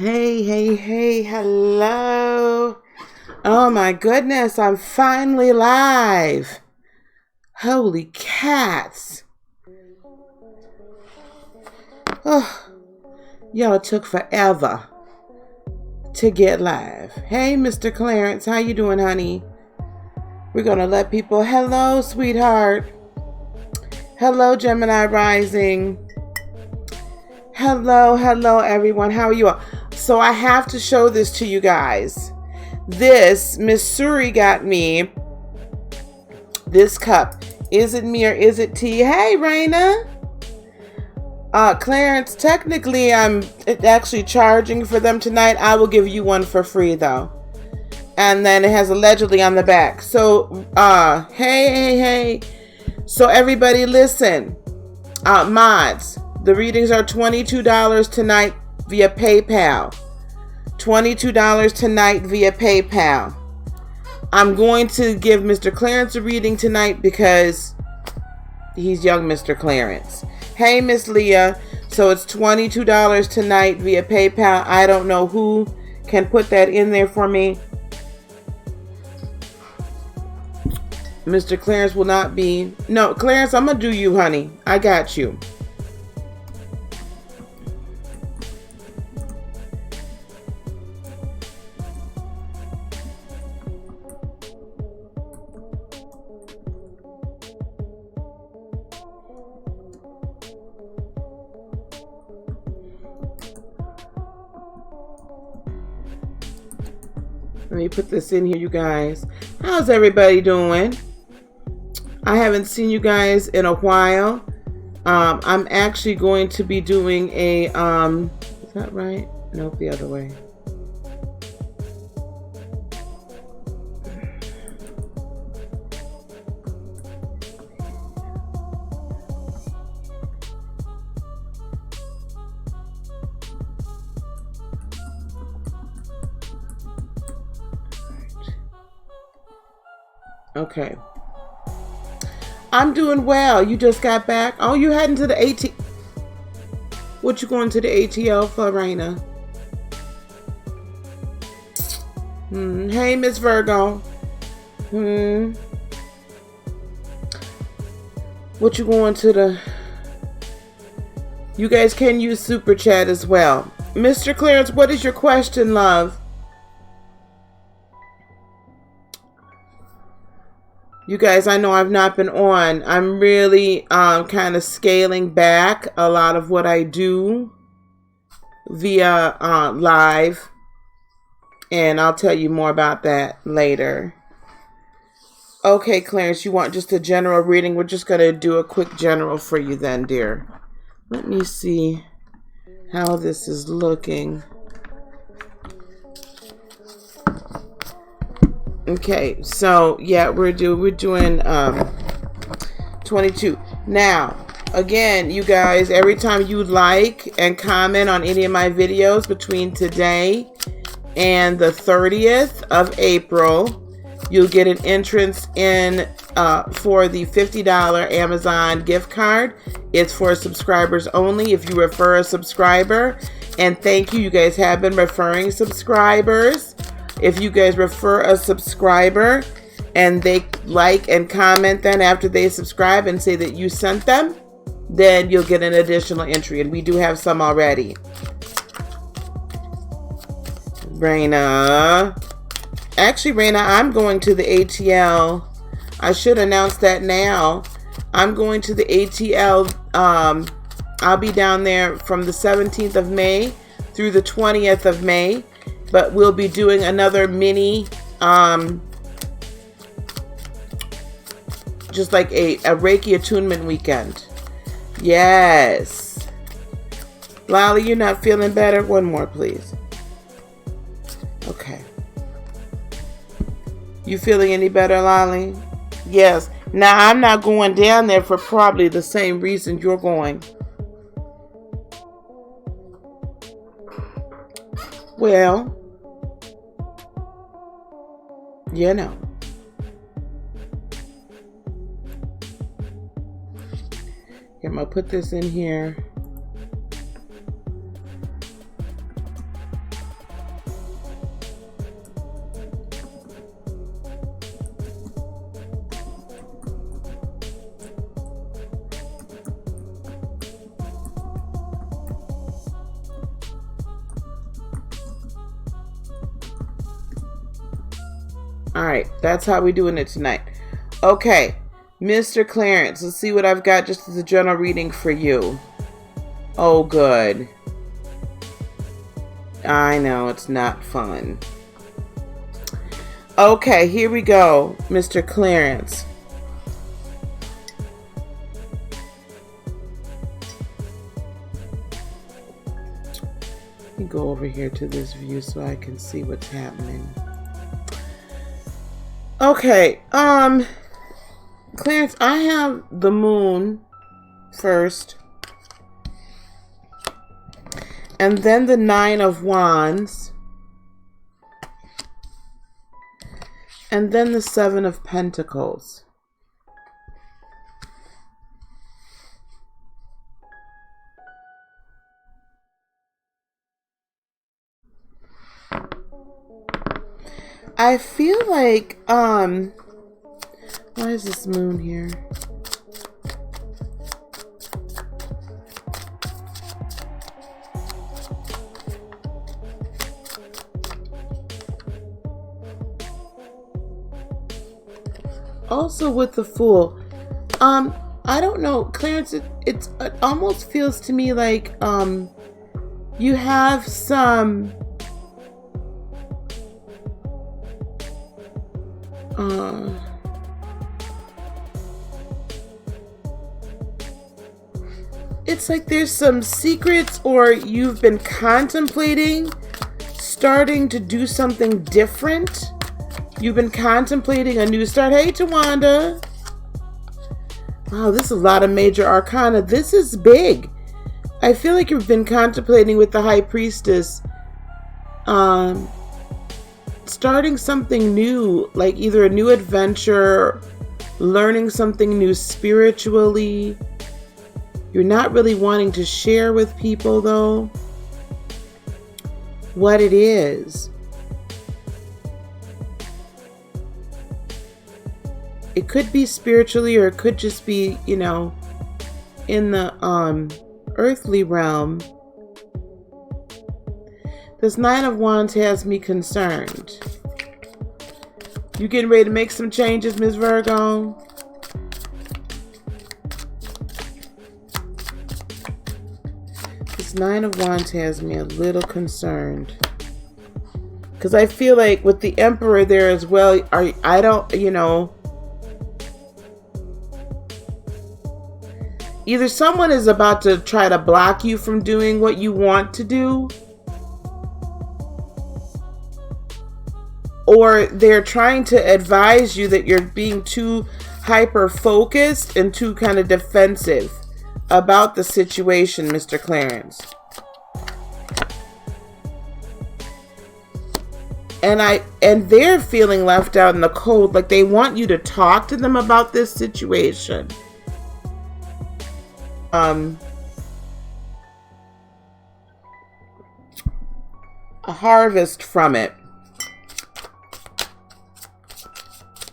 Hey, hello. Oh my goodness, I'm finally live. Holy cats. Oh, y'all took forever to get live. Hey, Mr. Clarence, how you doing, honey? We're going to let people, hello, sweetheart. Hello, Gemini Rising. Hello, everyone. How are you all? So I have to show this to you guys. This, Miss Suri got me this cup. Is it me or is it tea? Hey, Raina. Clarence, technically I'm actually charging for them tonight. I will give you one for free though. And then it has allegedly on the back. So, hey. So everybody listen. Mods, the readings are $22 tonight via PayPal. $22 tonight via PayPal. I'm going to give Mr. Clarence a reading tonight because he's young Mr. Clarence. Hey, Miss Leah. So it's $22 tonight via PayPal. I don't know who can put that in there for me. Mr. Clarence will not be... No, Clarence, I'm going to do you, honey. I got you. Let me put this in here, you guys. How's everybody doing? I haven't seen you guys in a while. I'm actually going to be doing a, is that right? Nope, the other way. Okay. I'm doing well. You just got back? Oh, you heading to the AT... What you going to the ATL for, Raina? Hey, Miss Virgo. What you going to the... You guys can use Super Chat as well. Mr. Clarence, what is your question, love? You guys, I know I've not been on. I'm really kind of scaling back a lot of what I do via live. And I'll tell you more about that later. Okay, Clarence, you want just a general reading? We're just going to do a quick general for you then, dear. Let me see how this is looking. Okay, so yeah, we're doing 22. Now, again, you guys, every time you like and comment on any of my videos between today and the 30th of April, you'll get an entrance in for the $50 Amazon gift card. It's for subscribers only if you refer a subscriber. And thank you, you guys have been referring subscribers. If you guys refer a subscriber and they like and comment then after they subscribe and say that you sent them, then you'll get an additional entry. And we do have some already. Raina. Actually, Raina, I'm going to the ATL. I should announce that now. I'm going to the ATL. I'll be down there from the 17th of May through the 20th of May. But we'll be doing another mini, just like a Reiki attunement weekend. Yes. Lolly, you're not feeling better? One more, please. Okay. You feeling any better, Lolly? Yes. Now, I'm not going down there for probably the same reason you're going. Well, you know. Here, I'm going to put this in here. All right, that's how we're doing it tonight. Okay, Mr. Clarence, let's see what I've got just as a general reading for you. Oh, good. I know, it's not fun. Okay, here we go, Mr. Clarence. Let me go over here to this view so I can see what's happening. Okay, Clarence, I have the moon first, and then the 9 of Wands, and then the 7 of Pentacles. I feel like, why is this moon here? Also with the Fool, I don't know, Clarence, it almost feels to me like, you have some, it's like there's some secrets, or you've been contemplating starting to do something different. You've been contemplating a new start. Hey, Tawanda. Wow, this is a lot of major arcana. This is big. I feel like you've been contemplating with the High Priestess, starting something new, like either a new adventure, learning something new spiritually. You're not really wanting to share with people, though, what it is. It could be spiritually, or it could just be, you know, in the earthly realm. This 9 of Wands has me concerned. You getting ready to make some changes, Ms. Virgo? This 9 of Wands has me a little concerned. Because I feel like with the Emperor there as well, I don't, you know, either someone is about to try to block you from doing what you want to do, or they're trying to advise you that you're being too hyper-focused and too kind of defensive about the situation, Mr. Clarence. And they're feeling left out in the cold, like they want you to talk to them about this situation. A harvest from it.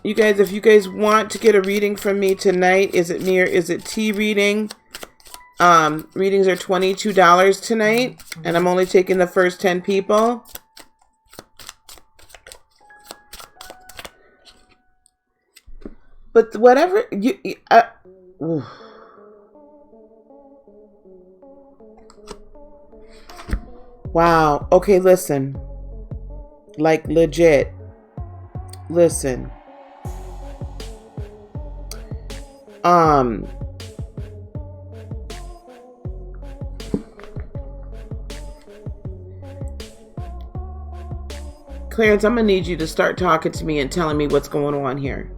You guys, if you guys want to get a reading from me tonight, is it me or is it T reading? Readings are $22 tonight, and I'm only taking the first 10 people. But whatever you wow. Okay, listen. Like legit. Listen. Clarence, I'm gonna need you to start talking to me and telling me what's going on here.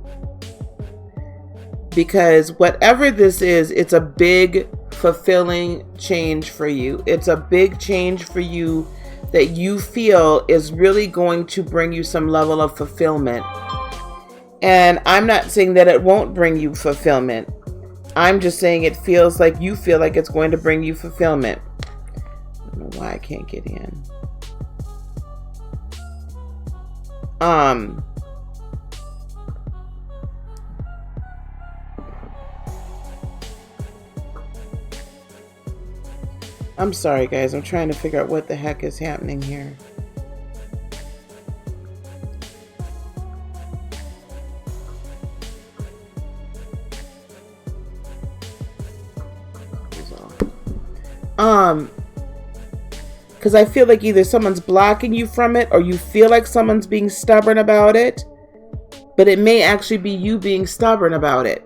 Because whatever this is, it's a big, fulfilling change for you. It's a big change for you that you feel is really going to bring you some level of fulfillment. And I'm not saying that it won't bring you fulfillment. I'm just saying it feels like you feel like it's going to bring you fulfillment. I don't know why I can't get in. I'm sorry, guys. I'm trying to figure out what the heck is happening here. Because I feel like either someone's blocking you from it, or you feel like someone's being stubborn about it. But it may actually be you being stubborn about it.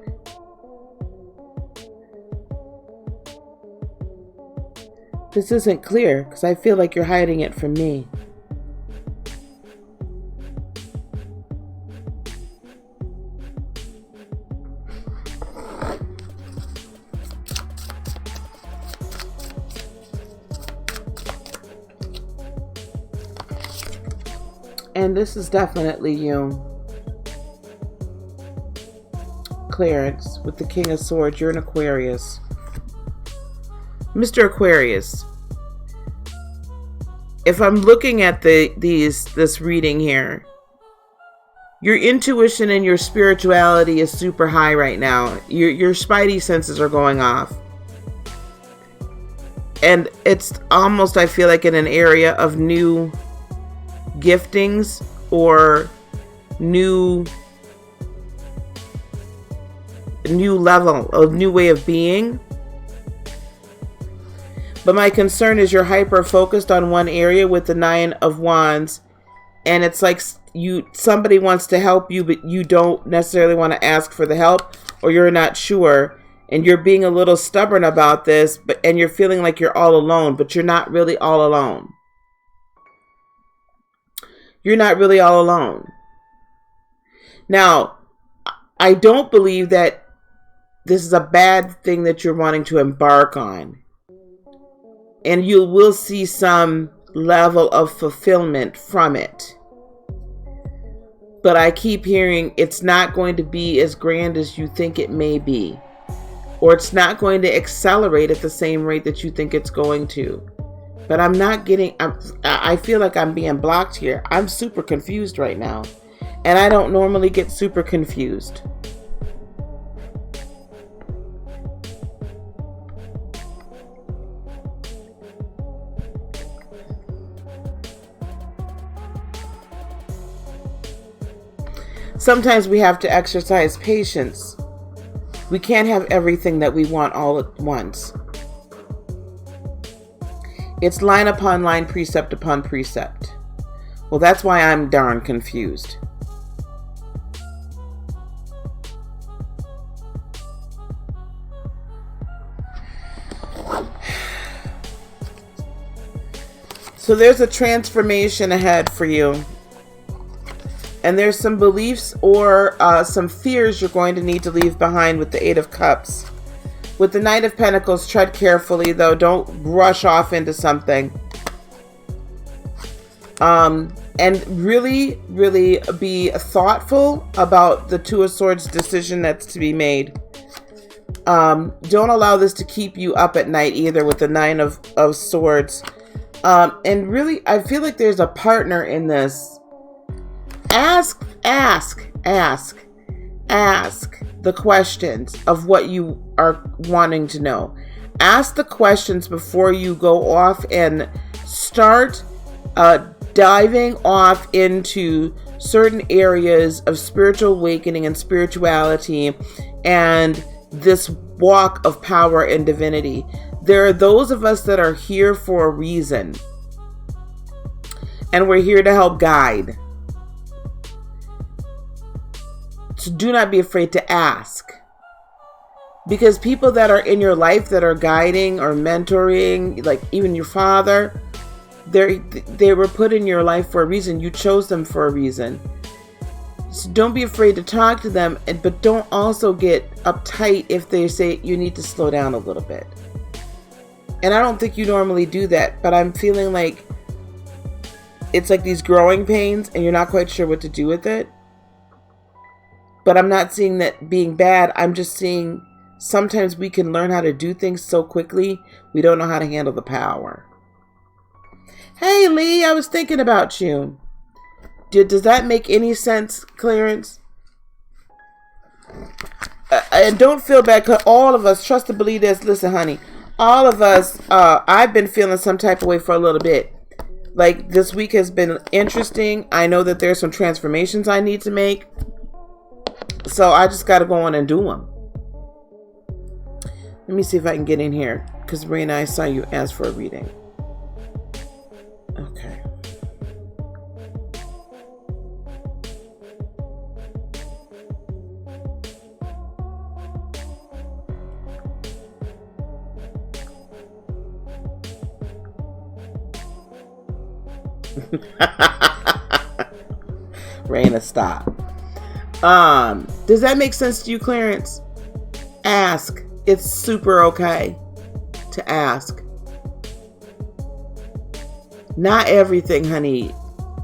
This isn't clear because I feel like you're hiding it from me. And this is definitely you. Clarence, with the King of Swords, you're an Aquarius. Mr. Aquarius, if I'm looking at this reading here, your intuition and your spirituality is super high right now. Your spidey senses are going off. And it's almost, I feel like, in an area of new giftings or new level, a new way of being. But my concern is you're hyper focused on one area with the 9 of Wands, and it's like somebody wants to help you, but you don't necessarily want to ask for the help, or you're not sure, and you're being a little stubborn about this, and you're feeling like you're all alone, but you're not really all alone. You're not really all alone. Now, I don't believe that this is a bad thing that you're wanting to embark on. And you will see some level of fulfillment from it. But I keep hearing it's not going to be as grand as you think it may be. Or it's not going to accelerate at the same rate that you think it's going to. But I'm not getting, I feel like I'm being blocked here. I'm super confused right now. And I don't normally get super confused. Sometimes we have to exercise patience. We can't have everything that we want all at once. It's line upon line, precept upon precept. Well, that's why I'm darn confused. So there's a transformation ahead for you. And there's some beliefs or some fears you're going to need to leave behind with the 8 of Cups. With the Knight of Pentacles, tread carefully, though. Don't rush off into something. And really, really be thoughtful about the 2 of Swords decision that's to be made. Don't allow this to keep you up at night either with the 9 of Swords. And really, I feel like there's a partner in this. Ask the questions of what you are wanting to know. Ask the questions before you go off and start diving off into certain areas of spiritual awakening and spirituality and this walk of power and divinity. There are those of us that are here for a reason, and we're here to help guide. So do not be afraid to ask. Because people that are in your life that are guiding or mentoring, like even your father, they were put in your life for a reason. You chose them for a reason. So don't be afraid to talk to them, but don't also get uptight if they say you need to slow down a little bit. And I don't think you normally do that, but I'm feeling like it's like these growing pains and you're not quite sure what to do with it. But I'm not seeing that being bad. I'm just seeing sometimes we can learn how to do things so quickly, we don't know how to handle the power. Hey, Lee, I was thinking about you. Does that make any sense, Clarence? And don't feel bad, because all of us, trust and believe this. Listen, honey, all of us, I've been feeling some type of way for a little bit. Like, this week has been interesting. I know that there's some transformations I need to make. So I just got to go on and do them. Let me see if I can get in here. Because Raina, I saw you ask for a reading. Okay. Raina, stop. Does that make sense to you, Clarence? Ask. It's super okay to ask. Not everything, honey.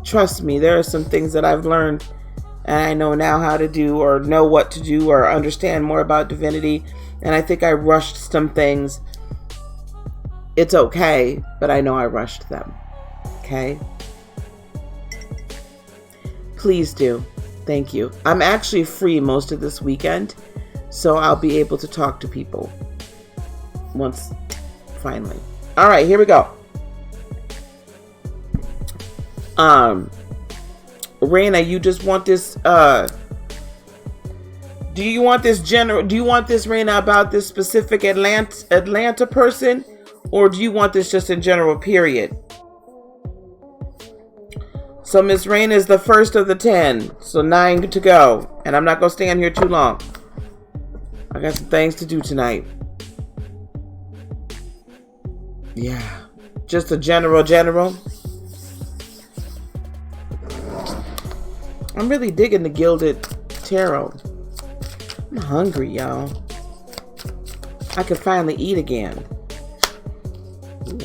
Trust me, there are some things that I've learned and I know now how to do, or know what to do, or understand more about divinity. And I think I rushed some things. It's okay, but I know I rushed them. Okay? Please do. Thank you. I'm actually free most of this weekend, so I'll be able to talk to people once, finally. All right, here we go. Raina, you just want this, do you want this, Raina, about this specific Atlanta person, or do you want this just in general, period? So Miss Raina is the first of the 10. So 9 to go. And I'm not going to stay on here too long. I got some things to do tonight. Yeah. Just a general. I'm really digging the Gilded Tarot. I'm hungry, y'all. I can finally eat again. Ooh.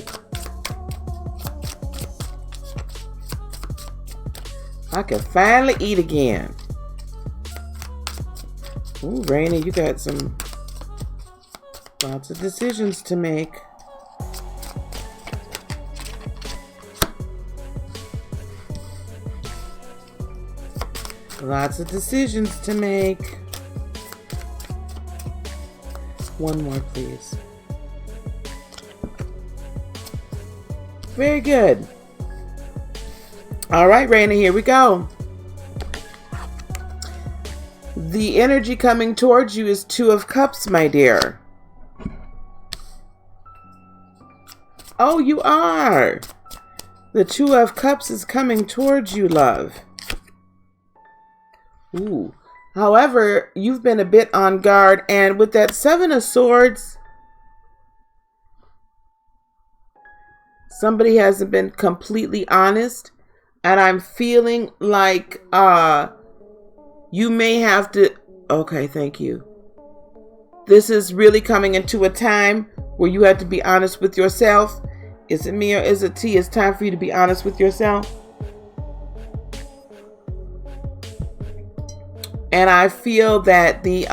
I can finally eat again. Ooh, Rainy, you got lots of decisions to make. Lots of decisions to make. One more, please. Very good. All right, Raina, here we go. The energy coming towards you is 2 of Cups, my dear. Oh, you are. The 2 of Cups is coming towards you, love. Ooh. However, you've been a bit on guard, and with that 7 of Swords, somebody hasn't been completely honest. And I'm feeling like you may have to... Okay, thank you. This is really coming into a time where you have to be honest with yourself. Is it me or is it T? It's time for you to be honest with yourself. And I feel that the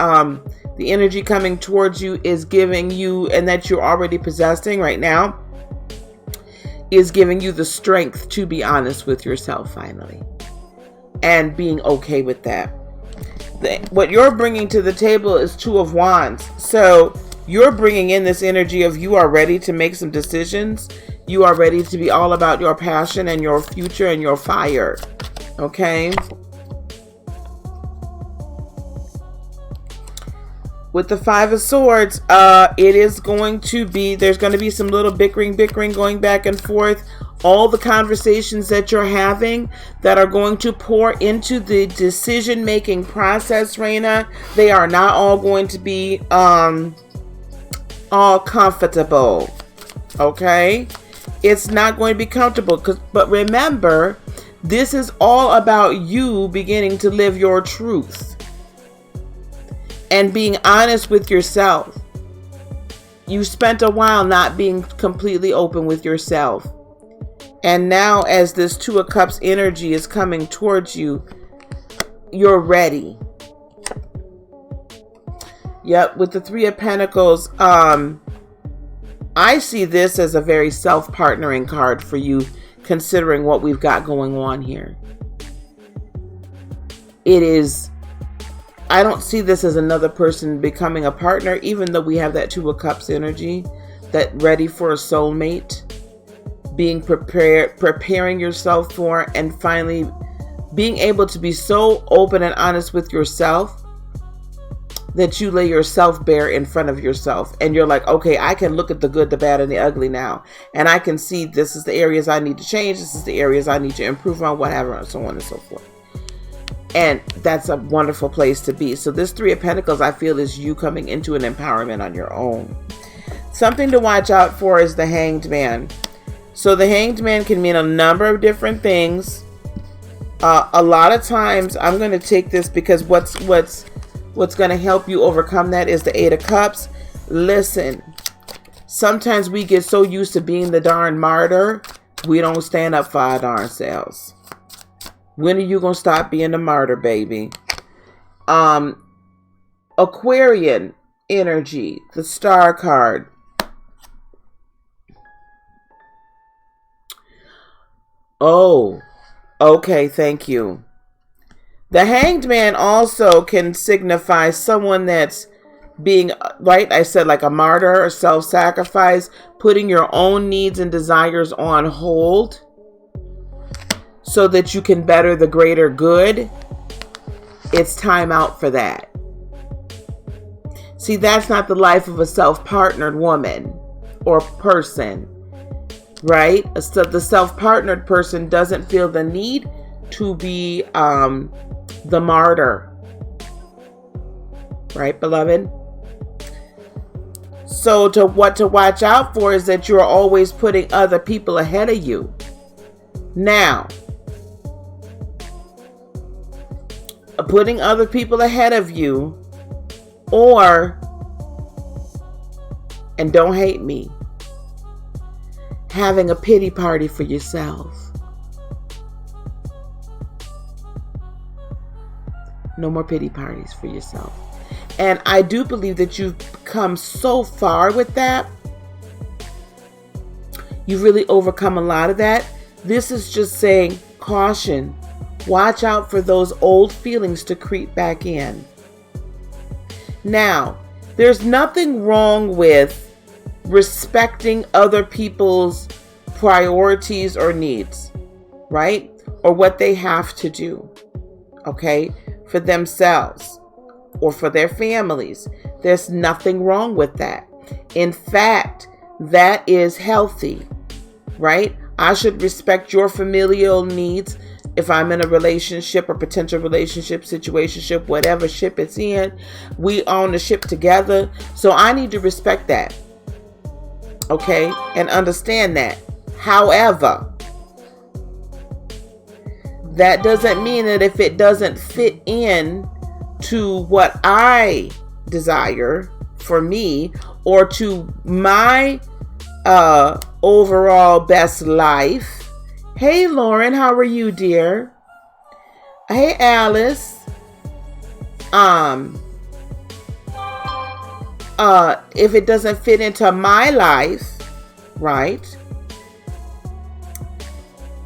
energy coming towards you is giving you, and that you're already possessing right now, is giving you the strength to be honest with yourself finally, and being okay with that. What you're bringing to the table is 2 of Wands. So you're bringing in this energy of you are ready to make some decisions. You are ready to be all about your passion and your future and your fire. Okay? With the 5 of Swords, it is going to be, there's going to be some little bickering going back and forth. All the conversations that you're having that are going to pour into the decision-making process, Raina, they are not all going to be all comfortable. Okay? It's not going to be comfortable. But remember, this is all about you beginning to live your truth. And being honest with yourself. You spent a while not being completely open with yourself. And now as this 2 of Cups energy is coming towards you, you're ready. Yep, with the 3 of Pentacles, I see this as a very self-partnering card for you, considering what we've got going on here. It is... I don't see this as another person becoming a partner, even though we have that 2 of Cups energy, that ready for a soulmate, being prepared, preparing yourself for, and finally being able to be so open and honest with yourself that you lay yourself bare in front of yourself. And you're like, okay, I can look at the good, the bad, and the ugly now. And I can see this is the areas I need to change. This is the areas I need to improve on, whatever, and so on and so forth. And that's a wonderful place to be. So this Three of Pentacles, I feel, is you coming into an empowerment on your own. Something to watch out for is the Hanged Man. So the Hanged Man can mean a number of different things. A lot of times, I'm going to take this because what's going to help you overcome that is the Eight of Cups. Listen, sometimes we get so used to being the darn martyr, we don't stand up for our darn selves. When are you going to stop being the martyr, baby? Aquarian energy, the Star card. Oh, okay, thank you. The Hanged Man also can signify someone that's being, right, I said like a martyr or self-sacrifice, putting your own needs and desires on hold so that you can better the greater good. It's time out for that. See, that's not the life of a self-partnered woman or person, right? So the self-partnered person doesn't feel the need to be the martyr, right, beloved? So what to watch out for is that you're always putting other people ahead of you. Now, putting other people ahead of you, or, and don't hate me, having a pity party for yourself. No more pity parties for yourself. And I do believe that you've come so far with that. You've really overcome a lot of that. This is just saying, caution. Watch out for those old feelings to creep back in. Now, there's nothing wrong with respecting other people's priorities or needs, right? Or what they have to do, okay? For themselves or for their families. There's nothing wrong with that. In fact, that is healthy, right? I should respect your familial needs if I'm in a relationship or potential relationship, situationship, whatever ship it's in. We own the ship together. So I need to respect that, okay? And understand that. However, that doesn't mean that if it doesn't fit in to what I desire for me or to my overall best life. Hey, Lauren, how are you, dear? Hey, Alice. If it doesn't fit into my life, right?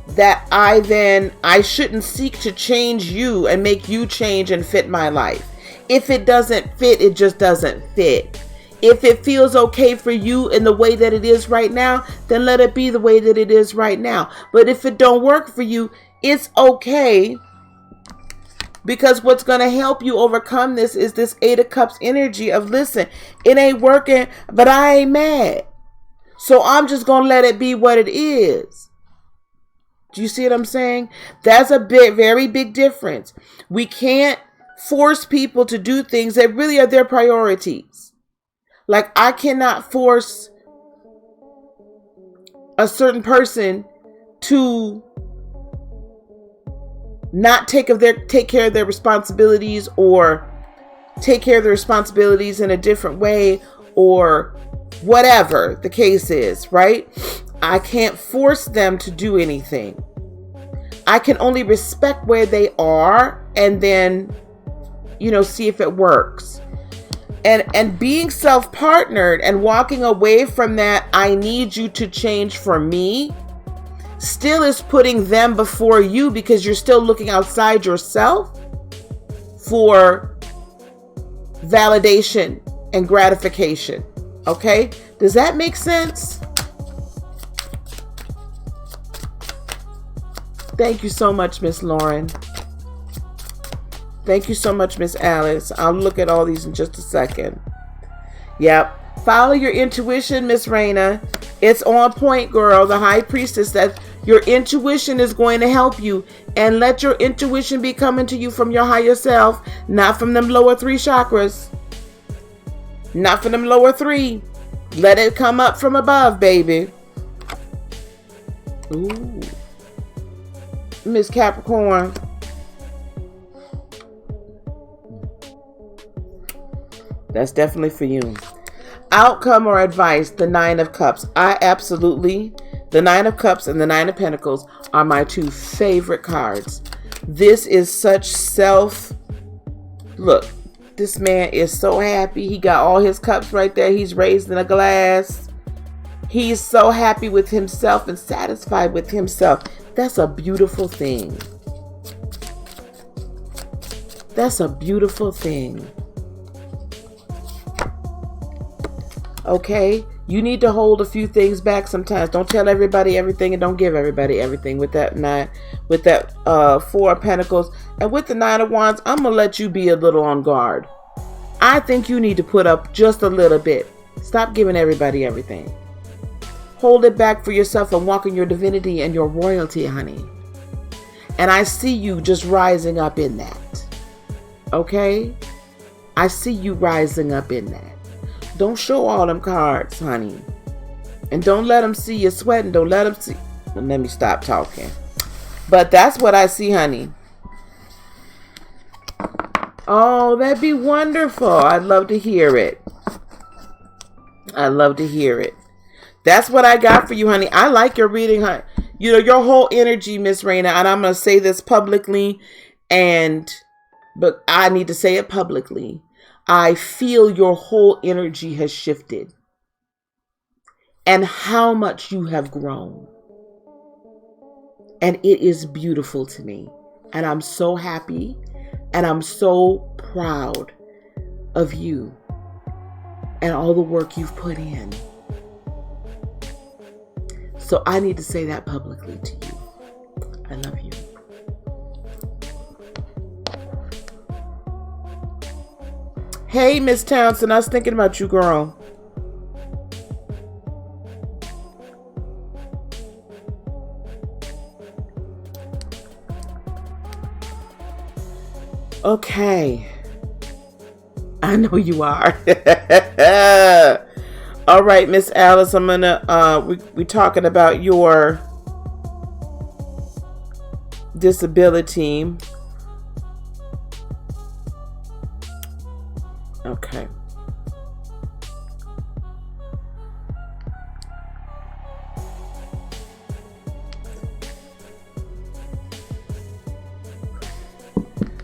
That I shouldn't seek to change you and make you change and fit my life. If it doesn't fit, it just doesn't fit. If it feels okay for you in the way that it is right now, then let it be the way that it is right now. But if it don't work for you, it's okay. Because what's going to help you overcome this is this Eight of Cups energy of, listen, it ain't working, but I ain't mad. So I'm just going to let it be what it is. Do you see what I'm saying? That's a very big difference. We can't force people to do things that really are their priorities. Like, I cannot force a certain person to not take care of their responsibilities, or take care of their responsibilities in a different way, or whatever the case is, right? I can't force them to do anything. I can only respect where they are and then, see if it works. And being self-partnered and walking away from that, I need you to change for me, still is putting them before you, because you're still looking outside yourself for validation and gratification. Okay? Does that make sense? Thank you so much, Miss Lauren. Thank you so much, Miss Alice. I'll look at all these in just a second. Yep. Follow your intuition, Miss Raina. It's on point, girl. The High Priestess said your intuition is going to help you. And let your intuition be coming to you from your higher self, not from them lower 3 chakras. Not from them lower 3. Let it come up from above, baby. Ooh. Miss Capricorn. That's definitely for you. Outcome or advice, the 9 of Cups. The 9 of Cups and the 9 of Pentacles are my 2 favorite cards. This is such look, this man is so happy. He got all his cups right there. He's raised in a glass. He's so happy with himself and satisfied with himself. That's a beautiful thing. That's a beautiful thing. Okay, you need to hold a few things back sometimes. Don't tell everybody everything and don't give everybody everything. With that 4 of Pentacles and with the 9 of Wands, I'm gonna let you be a little on guard. I think you need to put up just a little bit. Stop giving everybody everything. Hold it back for yourself and walk in your divinity and your royalty, honey. And I see you just rising up in that. Okay, I see you rising up in that. Don't show all them cards, honey. And don't let them see you sweating. Don't let them see. Well, let me stop talking. But that's what I see, honey. Oh, that'd be wonderful. I'd love to hear it. I'd love to hear it. That's what I got for you, honey. I like your reading, honey. You know, your whole energy, Miss Raina. And I'm going to say this publicly. But I need to say it publicly. I feel your whole energy has shifted and how much you have grown. And it is beautiful to me. And I'm so happy and I'm so proud of you and all the work you've put in. So I need to say that publicly to you. I love you. Hey, Miss Townsend, I was thinking about you, girl. Okay. I know you are. All right, Miss Alice, I'm gonna, we talking about your disability. Okay.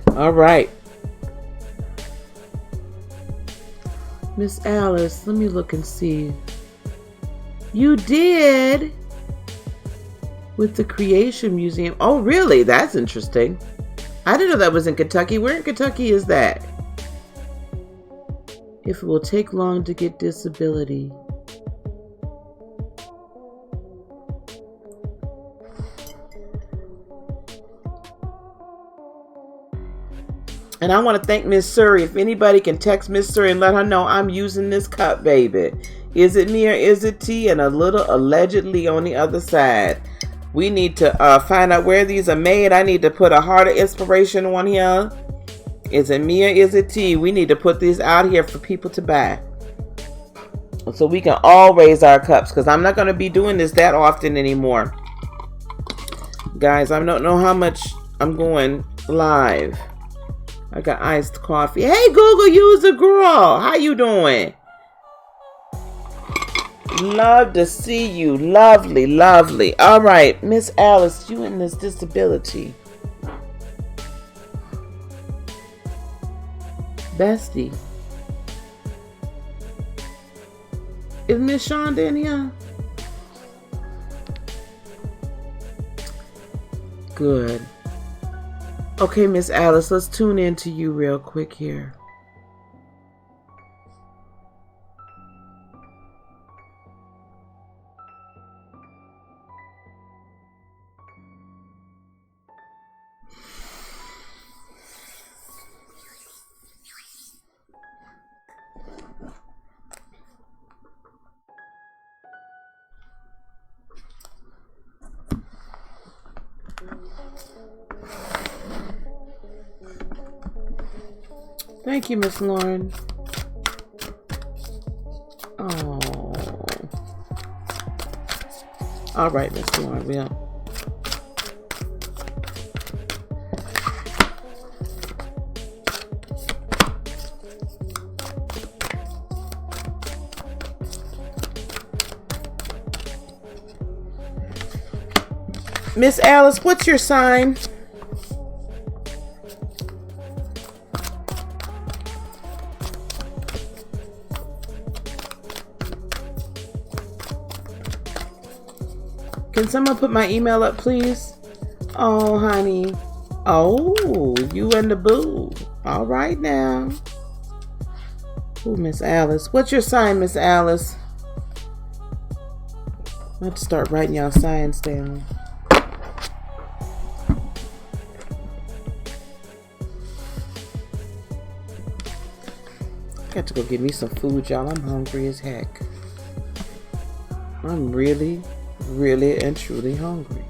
All right. Miss Alice, let me look and see. You did with the Creation Museum. Oh, really? That's interesting. I didn't know that was in Kentucky. Where in Kentucky is that? If it will take long to get disability. And I want to thank Miss Surrey. If anybody can text Miss Surrey and let her know I'm using this cup, baby. Is it me or is it tea? And a little allegedly on the other side. We need to find out where these are made. I need to put a heart of inspiration on here. Is it me or is it tea? We need to put these out here for people to buy. So we can all raise our cups. Because I'm not going to be doing this that often anymore. Guys, I don't know how much I'm going live. I got iced coffee. Hey, Google user girl. How you doing? Love to see you. Lovely, lovely. All right, Miss Alice, you in this disability. Bestie. Is Miss Shonda in here? Good. Okay, Miss Alice, let's tune in to you real quick here. Thank you, Miss Lauren. Oh. All right, Miss Lauren. Miss Alice, what's your sign? Can someone put my email up, please? Oh, honey. Oh, you and the boo. All right now. Oh, Miss Alice. What's your sign, Miss Alice? I have to start writing y'all signs down. Got to go get me some food, y'all. I'm hungry as heck. I'm really and truly hungry.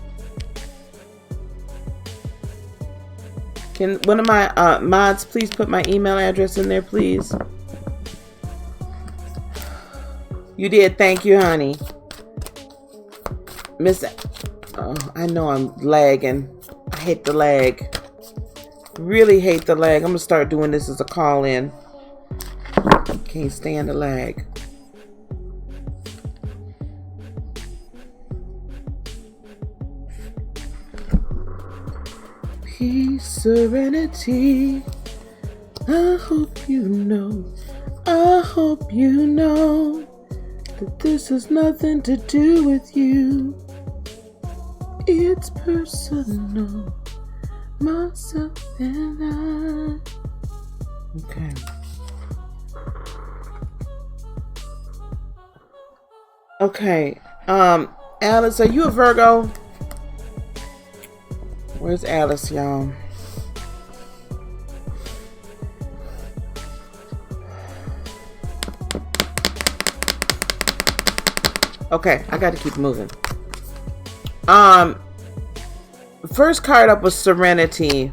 Can one of my mods please put my email address in there, please? You did. Thank you, honey. Oh, I know I'm lagging. I hate the lag. Really hate the lag. I'm gonna start doing this as a call-in. Can't stand the lag. Peace, serenity. I hope you know that this has nothing to do with you. It's personal, myself and I. Okay. Okay, Alice, are you a Virgo? Where's Alice, y'all? Okay, I got to keep moving. First card up was Serenity.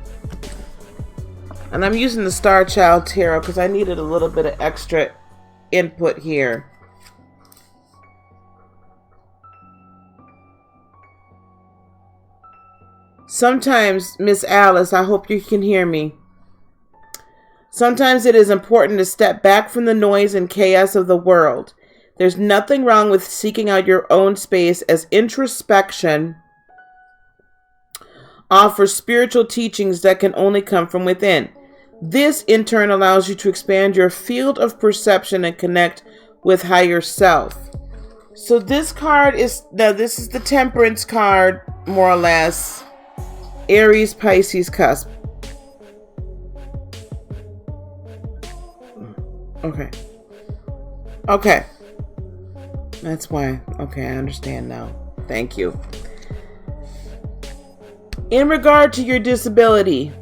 And I'm using the Star Child Tarot because I needed a little bit of extra input here. Sometimes, Miss Alice, I hope you can hear me. Sometimes it is important to step back from the noise and chaos of the world. There's nothing wrong with seeking out your own space, as introspection offers spiritual teachings that can only come from within. This, in turn, allows you to expand your field of perception and connect with higher self. So this card is, now this is the Temperance card, more or less. Aries, Pisces, cusp. Okay. That's why. Okay, I understand now. Thank you. In regard to your disability,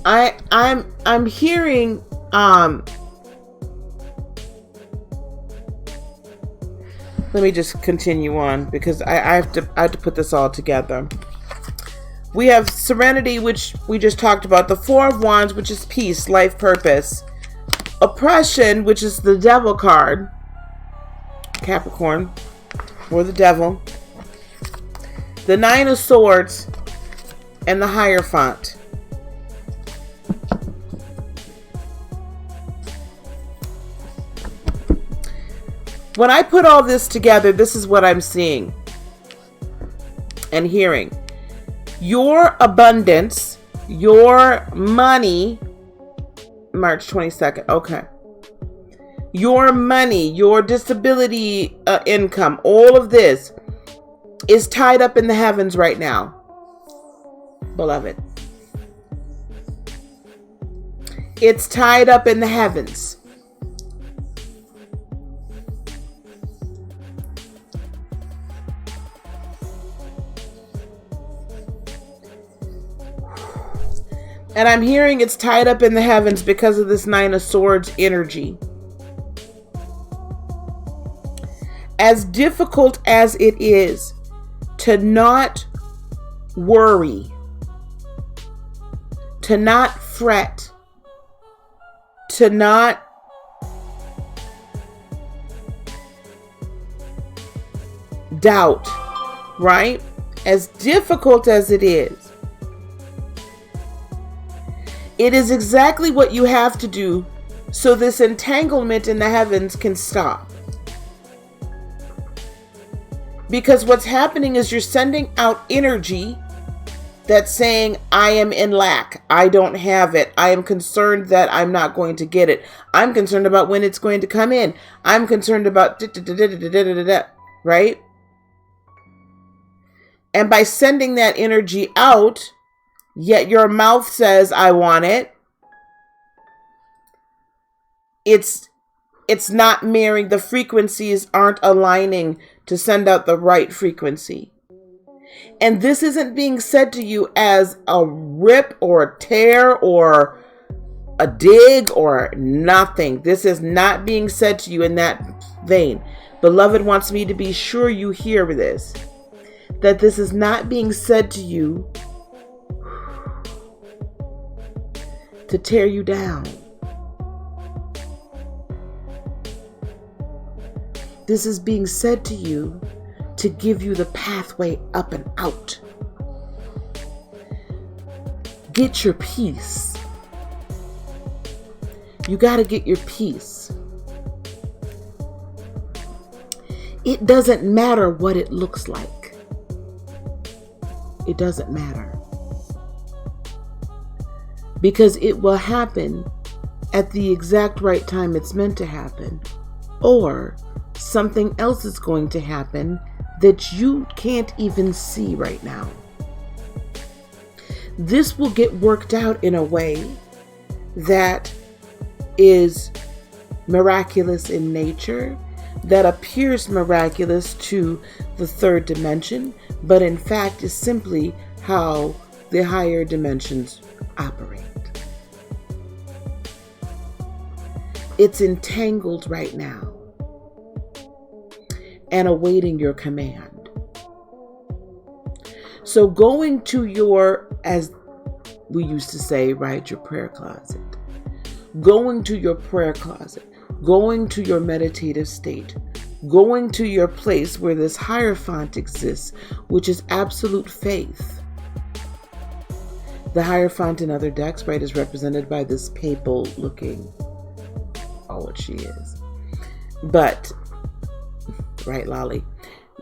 I'm hearing let me just continue on because I have to put this all together. We have Serenity, which we just talked about. The Four of Wands, which is peace, life, purpose. Oppression, which is the Devil card. Capricorn, or the Devil. The Nine of Swords, and the Hierophant. When I put all this together, this is what I'm seeing and hearing. Your abundance, your money, March 22nd, okay. Your money, your disability income, all of this is tied up in the heavens right now, beloved. It's tied up in the heavens. And I'm hearing it's tied up in the heavens because of this Nine of Swords energy. as difficult as it is to not worry, to not fret, to not doubt, right? As difficult as it is exactly what you have to do so this entanglement in the heavens can stop. Because what's happening is you're sending out energy that's saying, I am in lack. I don't have it. I am concerned that I'm not going to get it. I'm concerned about when it's going to come in. I'm concerned about right? And by sending that energy out, yet your mouth says, I want it. It's not mirroring. The frequencies aren't aligning to send out the right frequency. And this isn't being said to you as a rip or a tear or a dig or nothing. This is not being said to you in that vein. Beloved wants me to be sure you hear this. That this is not being said to you to tear you down. This is being said to you to give you the pathway up and out. Get your peace. You got to get your peace. It doesn't matter what it looks like. It doesn't matter. Because it will happen at the exact right time it's meant to happen. Or something else is going to happen that you can't even see right now. This will get worked out in a way that is miraculous in nature, that appears miraculous to the third dimension, but in fact is simply how the higher dimensions operate. It's entangled right now and awaiting your command. So going to your, as we used to say, right, your prayer closet. Going to your prayer closet. Going to your meditative state. Going to your place where this Hierophant exists, which is absolute faith. The Hierophant in other decks, right, is represented by this papal looking, what she is. But, right, Lolly,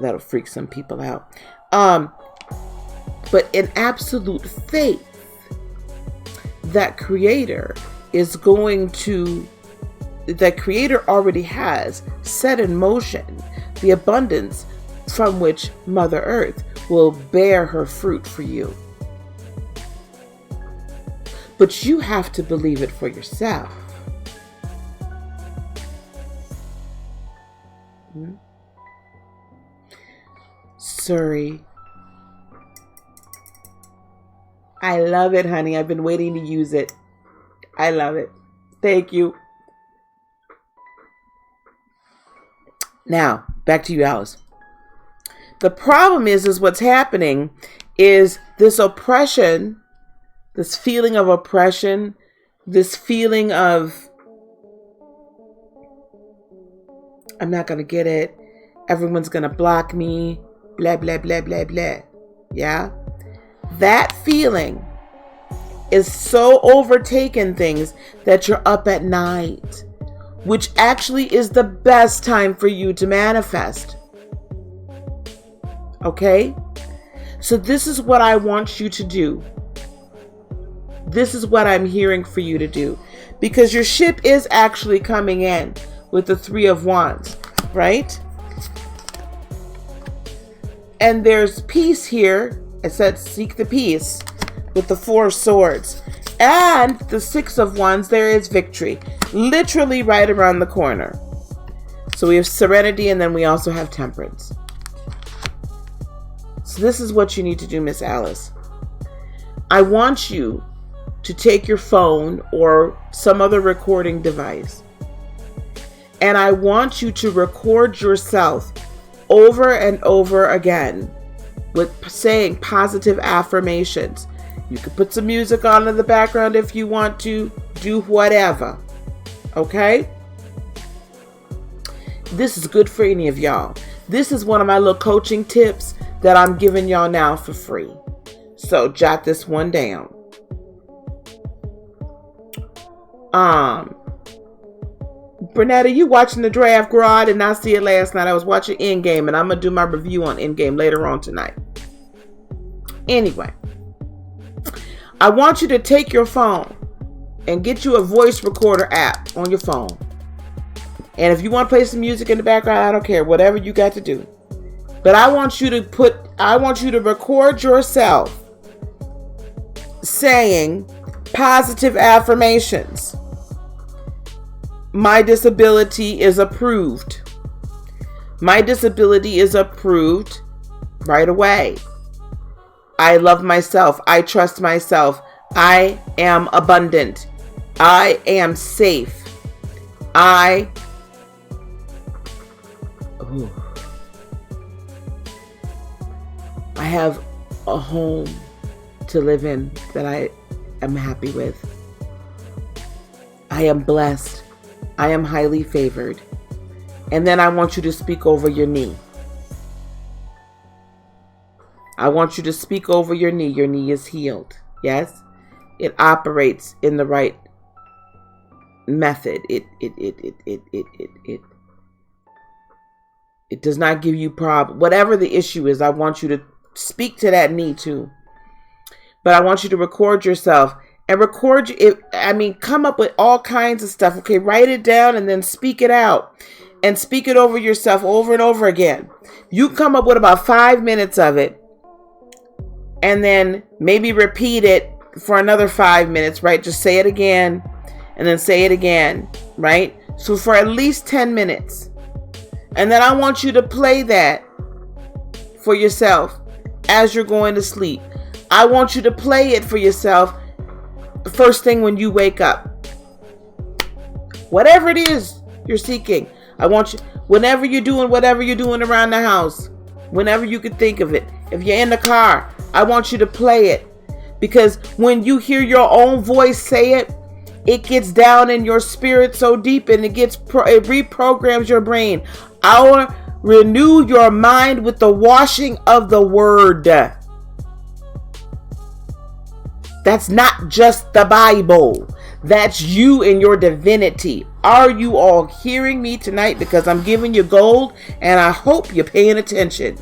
that'll freak some people out. But in absolute faith, that creator is going to, that creator already has set in motion the abundance from which Mother Earth will bear her fruit for you. But you have to believe it for yourself. Sorry. I love it, honey. I've been waiting to use it. I love it. Thank you. Now, back to you, Alice. The problem is what's happening is this oppression, this feeling of oppression, this feeling of, I'm not going to get it. Everyone's going to block me. Blah, blah, blah, blah, blah. Yeah? That feeling is so overtaken things that you're up at night, which actually is the best time for you to manifest. Okay? So this is what I want you to do. This is what I'm hearing for you to do. Because your ship is actually coming in with the Three of Wands, right? And there's peace here. It said seek the peace with the Four of Swords. And the Six of Wands, there is victory. Literally right around the corner. So we have serenity and then we also have temperance. So this is what you need to do, Miss Alice. I want you to take your phone or some other recording device. And I want you to record yourself over and over again with saying positive affirmations. You can put some music on in the background if you want to. Do whatever. Okay? This is good for any of y'all. This is one of my little coaching tips that I'm giving y'all now for free. So jot this one down. Bernetta, you watching the draft, girl? I did not see it last night. I was watching Endgame, and I'm going to do my review on Endgame later on tonight. Anyway, I want you to take your phone and get you a voice recorder app on your phone. And if you want to play some music in the background, I don't care. Whatever you got to do. But I want you to record yourself saying positive affirmations. My disability is approved. My disability is approved right away. I love myself. I trust myself. I am abundant. I am safe. I have a home to live in that I am happy with. I am blessed. I am highly favored. And then I want you to speak over your knee. I want you to speak over your knee. Your knee is healed. Yes? It operates in the right method. It does not give you problem. Whatever the issue is, I want you to speak to that knee too. But I want you to record yourself and record it. I mean, come up with all kinds of stuff. Okay, write it down and then speak it out and speak it over yourself over and over again. You come up with about 5 minutes of it and then maybe repeat it for another 5 minutes, right? Just say it again and then say it again, right? So for at least 10 minutes. And then I want you to play that for yourself as you're going to sleep. I want you to play it for yourself the first thing when you wake up. Whatever it is you're seeking, I want you, whenever you're doing around the house, whenever you can think of it. If you're in the car, I want you to play it. Because when you hear your own voice say it, it gets down in your spirit so deep and it reprograms your brain. Renew your mind with the washing of the word. That's not just the Bible. That's you and your divinity. Are you all hearing me tonight? Because I'm giving you gold and I hope you're paying attention.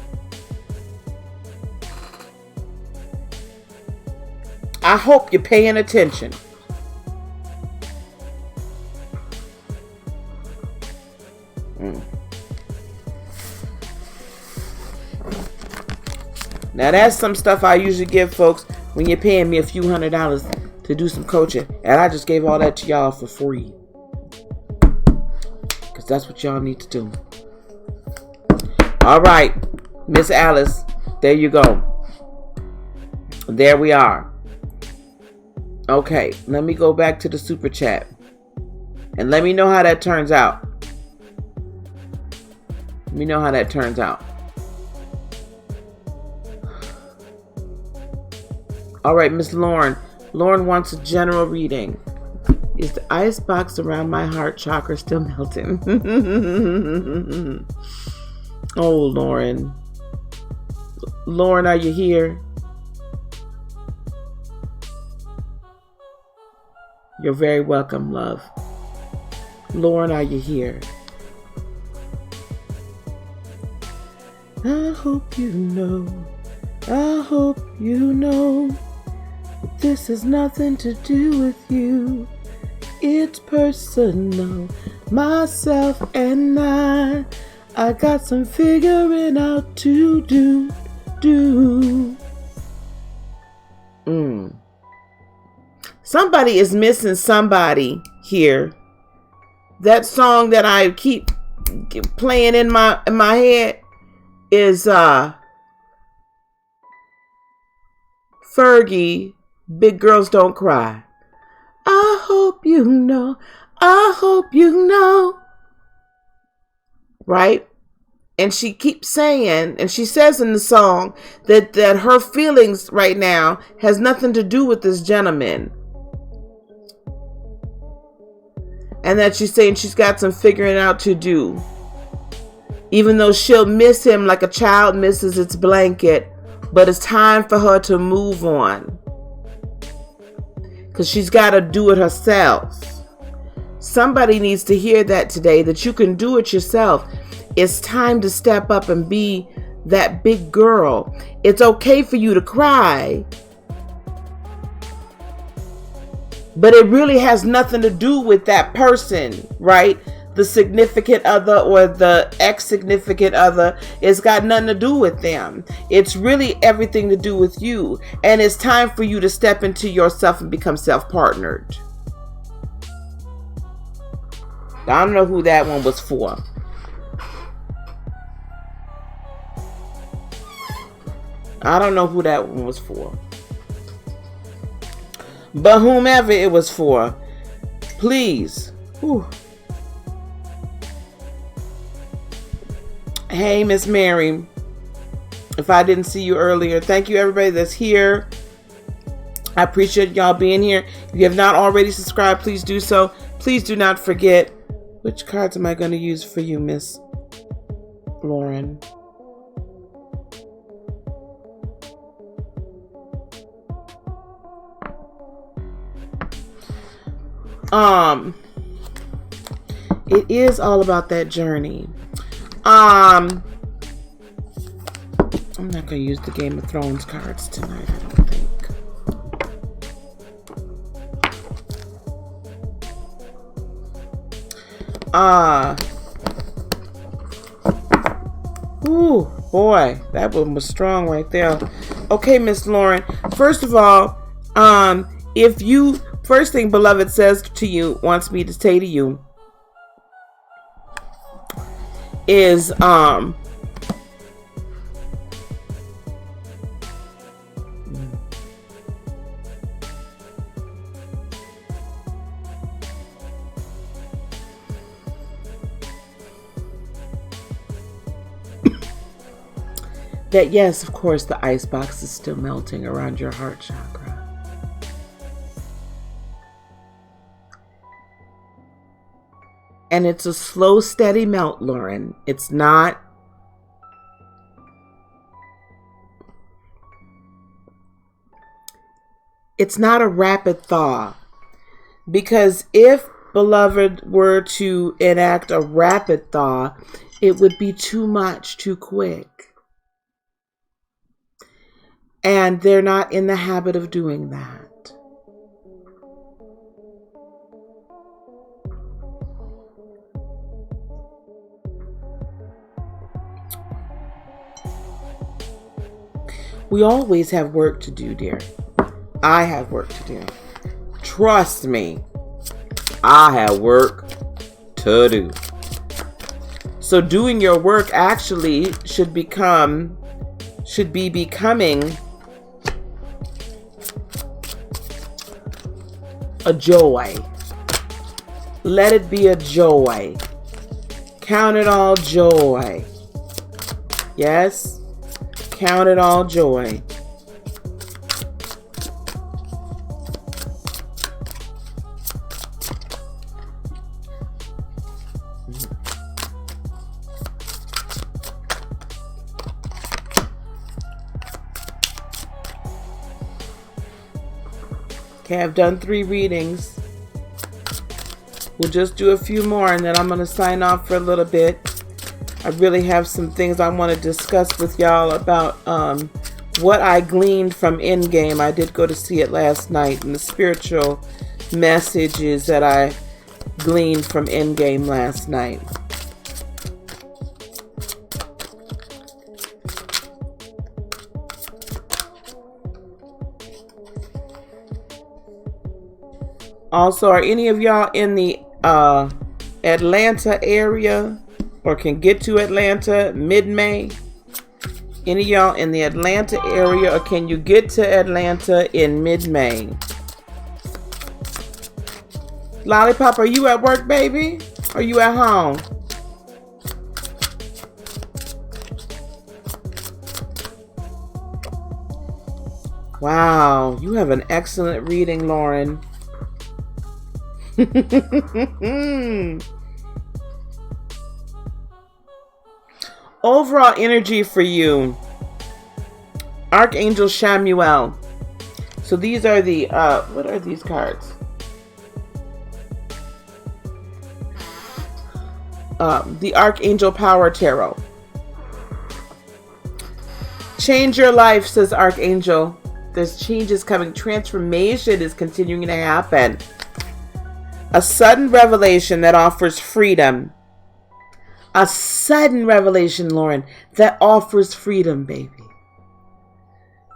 I hope you're paying attention. Now that's some stuff I usually give folks when you're paying me a few $100s to do some coaching. And I just gave all that to y'all for free. Because that's what y'all need to do. All right, Miss Alice, there you go. There we are. Okay, let me go back to the super chat. And let me know how that turns out. Let me know how that turns out. All right, Miss Lauren. Lauren wants a general reading. Is the ice box around my heart chakra still melting? Oh, Lauren. Lauren, are you here? You're very welcome, love. Lauren, are you here? I hope you know. I hope you know. This has nothing to do with you. It's personal. Myself and I got some figuring out to do. Somebody is missing somebody here. That song that I keep playing in my head is Fergie, Big Girls Don't Cry. I hope you know. I hope you know. Right? And she keeps saying, and she says in the song that her feelings right now has nothing to do with this gentleman. And that she's saying she's got some figuring out to do. Even though she'll miss him like a child misses its blanket. But it's time for her to move on. Because she's got to do it herself. Somebody needs to hear that today, that you can do it yourself. It's time to step up and be that big girl. It's okay for you to cry. But it really has nothing to do with that person, right? The significant other or the ex-significant other. It's got nothing to do with them. It's really everything to do with you. And it's time for you to step into yourself and become self-partnered. I don't know who that one was for. I don't know who that one was for. But whomever it was for, please. Whew. Hey, Miss Mary. If I didn't see you earlier, thank you everybody that's here. I appreciate y'all being here. If you have not already subscribed, please do so. Please do not forget. Which cards am I going to use for you, Miss Lauren? It is all about that journey. I'm not gonna use the Game of Thrones cards tonight, I don't think. Ooh, boy, that one was strong right there. Okay, Miss Lauren. First of all, if you first thing beloved says to you, wants me to say to you, is that yes, of course, the ice box is still melting around your heart chakra. And it's a slow, steady melt, Lauren. It's not a rapid thaw. Because if beloved were to enact a rapid thaw, it would be too much, too quick. And they're not in the habit of doing that. We always have work to do, dear. I have work to do. Trust me, I have work to do. So doing your work actually should be becoming a joy. Let it be a joy. Count it all joy. Yes? Count it all joy. Okay, I've done 3 readings. We'll just do a few more and then I'm going to sign off for a little bit. I really have some things I want to discuss with y'all about what I gleaned from Endgame. I did go to see it last night, and the spiritual messages that I gleaned from Endgame last night. Also, are any of y'all in the Atlanta area or can get to Atlanta mid-May? Any of y'all in the Atlanta area or can you get to Atlanta in mid-May? Lollipop, are you at work, baby? Or are you at home? Wow, you have an excellent reading, Lauren. Overall energy for you, Archangel Shamuel. So these are the, what are these cards? The Archangel Power Tarot. Change your life, says Archangel. There's changes coming. Transformation is continuing to happen. A sudden revelation that offers freedom. A sudden revelation, Lauren, that offers freedom, baby.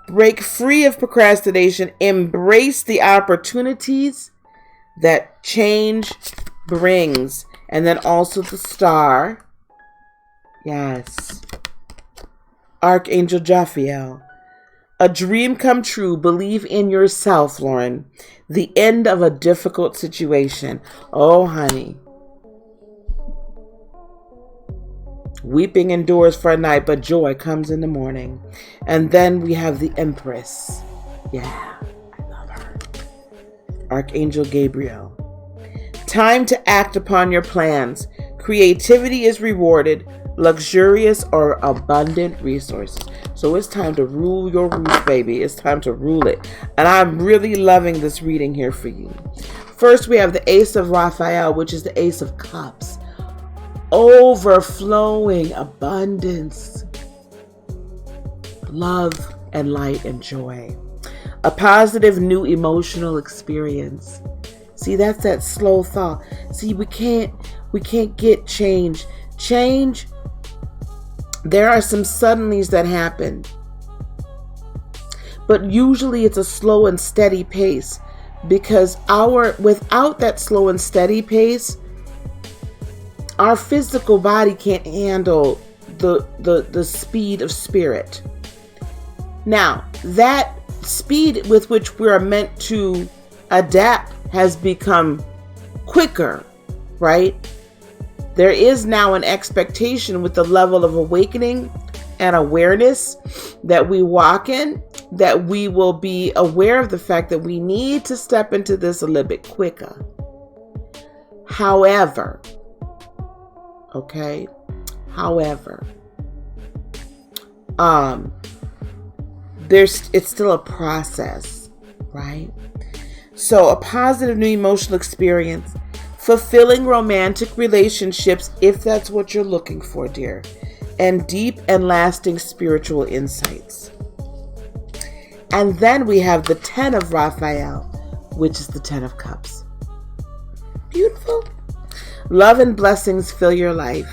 Break free of procrastination. Embrace the opportunities that change brings. And then also the star. Yes. Archangel Jophiel. A dream come true. Believe in yourself, Lauren. The end of a difficult situation. Oh, honey. Weeping endures for a night, but joy comes in the morning. And then we have the Empress. Yeah, I love her. Archangel Gabriel. Time to act upon your plans. Creativity is rewarded. Luxurious or abundant resources. So it's time to rule your roost, baby. It's time to rule it. And I'm really loving this reading here for you. First, we have the Ace of Raphael, which is the Ace of Cups. Overflowing abundance, love and light and joy. A positive new emotional experience. See, that's that slow thought. See, we can't get change. Change, there are some suddenlies that happen. But usually it's a slow and steady pace, because without that slow and steady pace, our physical body can't handle the speed of spirit. Now, that speed with which we are meant to adapt has become quicker, right? There is now an expectation with the level of awakening and awareness that we walk in, that we will be aware of the fact that we need to step into this a little bit quicker. However, it's still a process, right? So a positive new emotional experience, fulfilling romantic relationships, if that's what you're looking for, dear, and deep and lasting spiritual insights. And then we have the 10 of Raphael, which is the 10 of Cups. Beautiful. Love and blessings fill your life.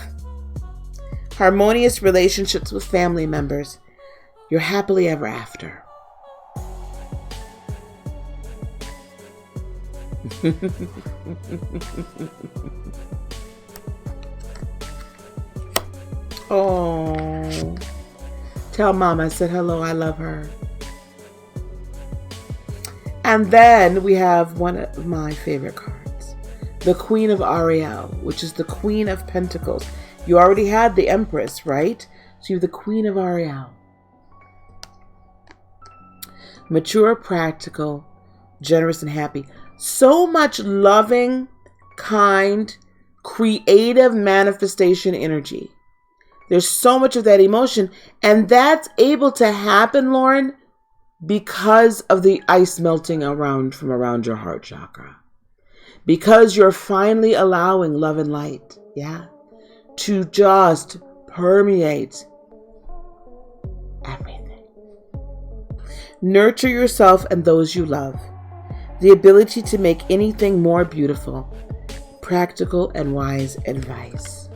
Harmonious relationships with family members. You're happily ever after. Oh. Tell Mama I said hello. I love her. And then we have one of my favorite cards. The Queen of Ariel, which is the Queen of Pentacles. You already had the Empress, right? So you have the Queen of Ariel. Mature, practical, generous, and happy. So much loving, kind, creative manifestation energy. There's so much of that emotion. And that's able to happen, Lauren, because of the ice melting from around your heart chakra. Because you're finally allowing love and light, to just permeate everything. Nurture yourself and those you love. The ability to make anything more beautiful. Practical and wise advice.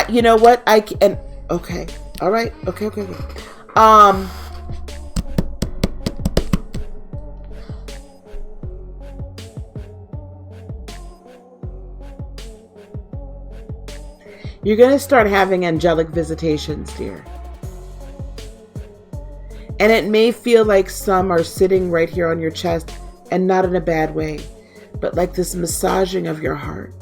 You know what? Okay. All right. Okay. You're going to start having angelic visitations, dear. And it may feel like some are sitting right here on your chest, and not in a bad way, but like this massaging of your heart.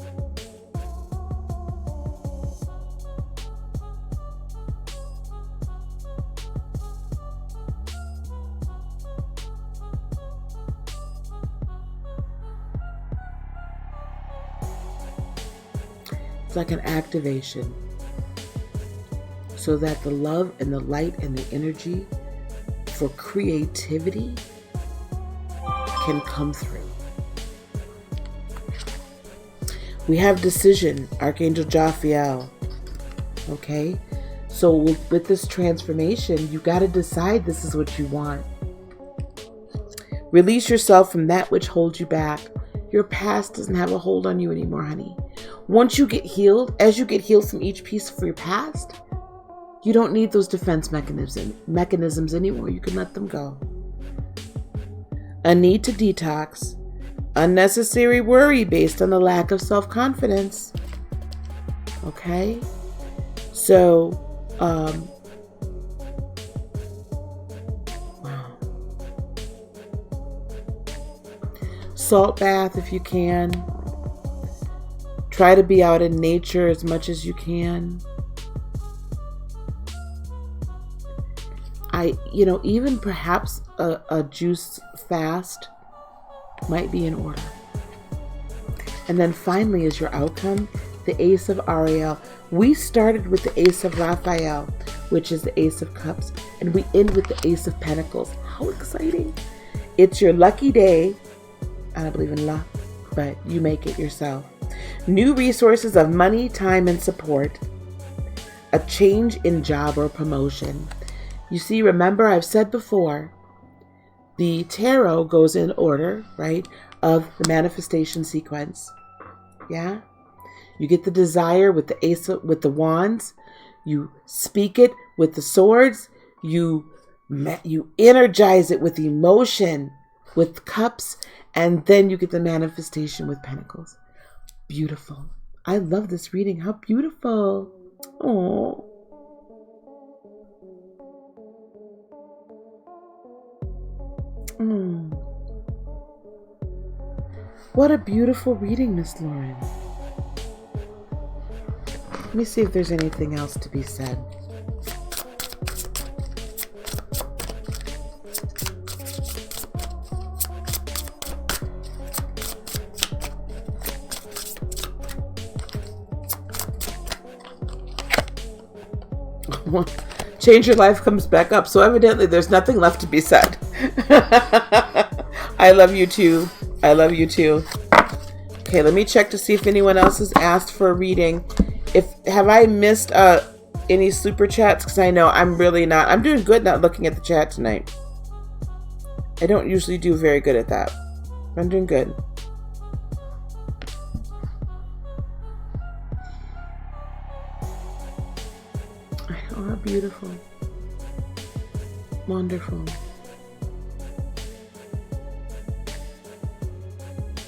like an activation so that the love and the light and the energy for creativity can come through. We have decision, Archangel Jophiel. Okay? So with this transformation, you got to decide this is what you want. Release yourself from that which holds you back. Your past doesn't have a hold on you anymore, honey. Once you get healed, as you get healed from each piece of your past, you don't need those defense mechanisms anymore. You can let them go. A need to detox. Unnecessary worry based on the lack of self-confidence. Okay? So, wow. Salt bath if you can. Try to be out in nature as much as you can. Even perhaps a juice fast might be in order. And then finally, as your outcome, the Ace of Ariel. We started with the Ace of Raphael, which is the Ace of Cups, and we end with the Ace of Pentacles. How exciting. It's your lucky day. I don't believe in luck, but you make it yourself. New resources of money, time, and support. A change in job or promotion. You see, remember I've said before, the tarot goes in order, right, of the manifestation sequence. Yeah? You get the desire with with the wands. You speak it with the swords. You energize it with emotion, with cups, and then you get the manifestation with pentacles. Beautiful. I love this reading. How beautiful. Oh. What a beautiful reading, Miss Lauren. Let me see if there's anything else to be said. Change your life comes back up. So evidently there's nothing left to be said. I love you too. I love you too. Okay, let me check to see if anyone else has asked for a reading. Have I missed any super chats? Because I know I'm really not. I'm doing good not looking at the chat tonight. I don't usually do very good at that. I'm doing good. Oh, how beautiful. Wonderful.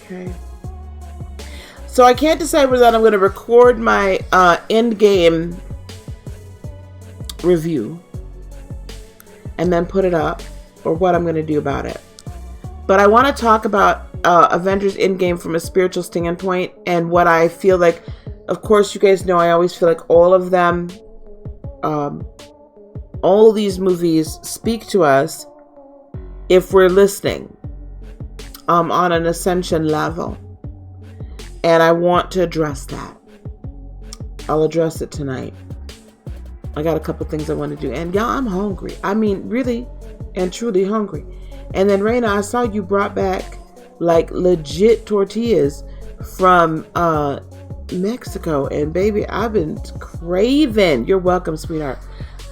Okay. So I can't decide whether I'm going to record my end game review and then put it up, or what I'm going to do about it. But I want to talk about Avengers Endgame from a spiritual standpoint, and what I feel like. Of course, you guys know I always feel like all of them, all these movies speak to us if we're listening on an ascension level. And I want to address that. I'll address it tonight. I got a couple things I want to do. And y'all, I'm hungry. I mean, really and truly hungry. And then, Raina, I saw you brought back like legit tortillas from Mexico. And baby, I've been craving. You're welcome, sweetheart.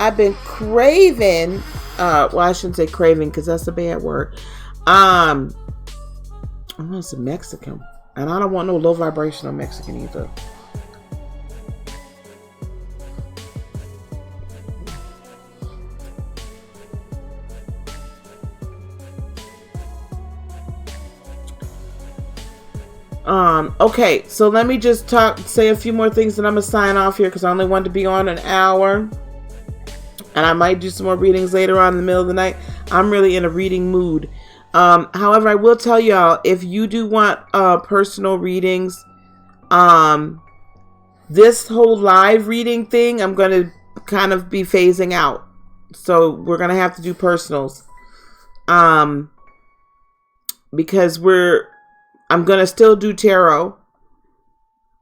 I've been craving. Well, I shouldn't say craving because that's a bad word. I want some Mexican. And I don't want no low vibrational Mexican either. Okay, so let me just say a few more things, and I'm gonna sign off here because I only want to be on an hour. And I might do some more readings later on in the middle of the night. I'm really in a reading mood. However, I will tell y'all, if you do want personal readings, this whole live reading thing, I'm going to kind of be phasing out. So we're going to have to do personals. Because I'm going to still do tarot.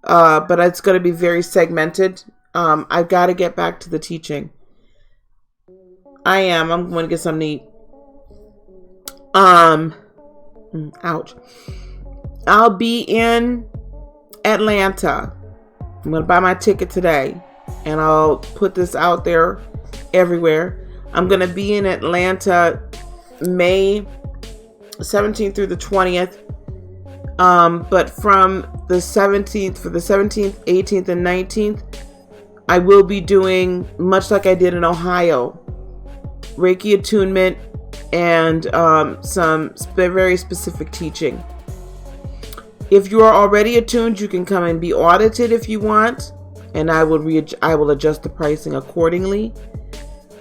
but it's going to be very segmented. I've got to get back to the teaching. I'm going to get something to eat. Ouch. I'll be in Atlanta. I'm going to buy my ticket today, and I'll put this out there everywhere. I'm going to be in Atlanta May 17th through the 20th. But from the 17th, for the 17th, 18th, and 19th, I will be doing, much like I did in Ohio, Reiki attunement and some very specific teaching. If you are already attuned, you can come and be audited if you want, and I will adjust the pricing accordingly.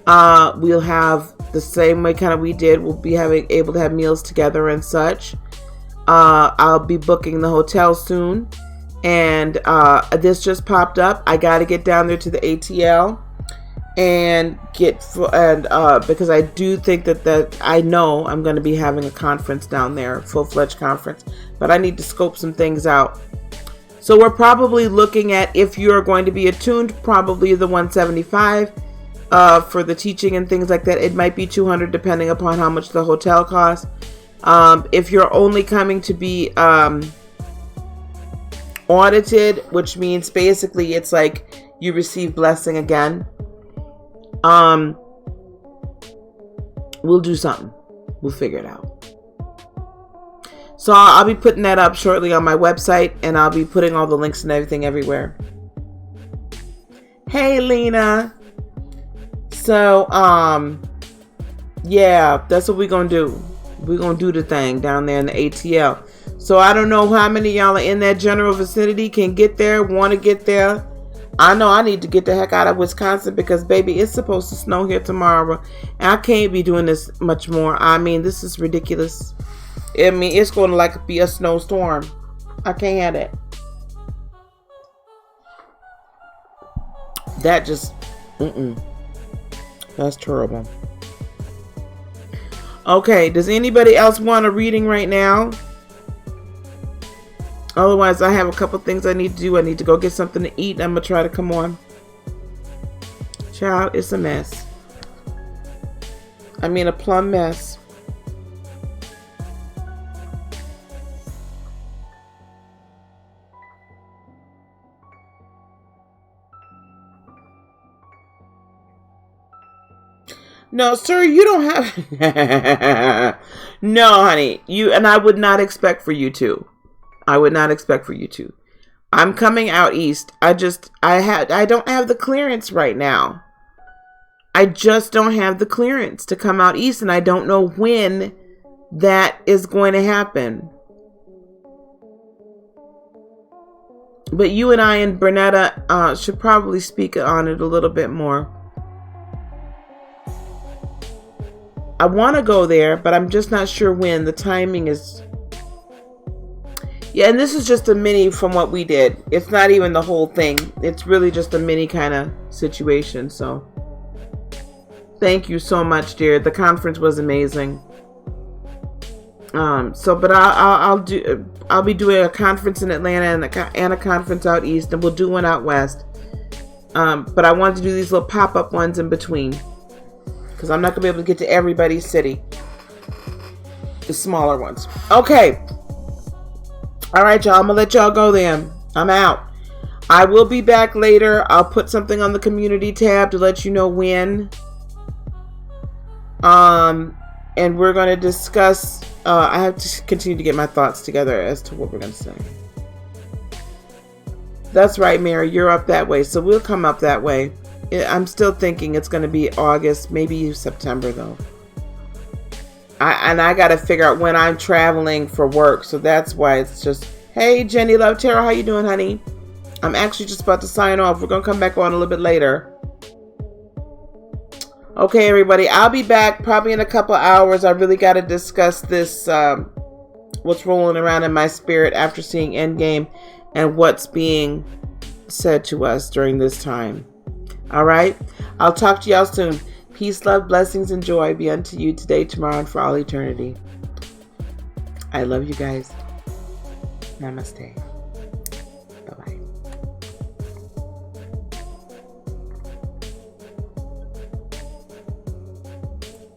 We'll have the same way kind of we did. We'll be able to have meals together and such. I'll be booking the hotel soon, and this just popped up. I got to get down there to the ATL and because I do think that I know I'm going to be having a conference down there, full-fledged conference, but I need to scope some things out. So we're probably looking at, if you're going to be attuned, probably the $175 for the teaching and things like that. It might be $200 depending upon how much the hotel costs. If you're only coming to be audited, which means basically it's like you receive blessing again, we'll do something. We'll figure it out. So I'll be putting that up shortly on my website, and I'll be putting all the links and everything everywhere. Hey, Lena. So, yeah, that's what we're going to do. We're going to do the thing down there in the ATL. So I don't know how many of y'all are in that general vicinity, can get there, want to get there. I know I need to get the heck out of Wisconsin because, baby, it's supposed to snow here tomorrow. And I can't be doing this much more. I mean, this is ridiculous. I mean, it's going to be a snowstorm. I can't have it. That just, that's terrible. Okay, does anybody else want a reading right now? Otherwise, I have a couple things I need to do. I need to go get something to eat. I'm going to try to come on. Child, it's a mess. I mean, a plum mess. No, sir, you don't have... No, honey. And I would not expect for you to. I would not expect for you to. I'm coming out east. I don't have the clearance right now. I just don't have the clearance to come out east, and I don't know when that is going to happen. But you and I and Bernetta should probably speak on it a little bit more. I want to go there, but I'm just not sure when. The timing is... Yeah, and this is just a mini from what we did. It's not even the whole thing. It's really just a mini kind of situation. So, thank you so much, dear. The conference was amazing. But I'll be doing a conference in Atlanta and a conference out east, and we'll do one out west. But I wanted to do these little pop-up ones in between, because I'm not going to be able to get to everybody's city. The smaller ones. Okay. All right, y'all. I'm going to let y'all go then. I'm out. I will be back later. I'll put something on the community tab to let you know when. And we're going to discuss... I have to continue to get my thoughts together as to what we're going to say. That's right, Mary. You're up that way. So we'll come up that way. I'm still thinking it's going to be August, maybe September, though. I got to figure out when I'm traveling for work. So that's why it's just... Hey, Jenny Love Tarot. How you doing, honey? I'm actually just about to sign off. We're going to come back on a little bit later. Okay, everybody. I'll be back probably in a couple hours. I really got to discuss this, what's rolling around in my spirit after seeing Endgame and what's being said to us during this time. All right? I'll talk to y'all soon. Peace, love, blessings, and joy be unto you today, tomorrow, and for all eternity. I love you guys. Namaste.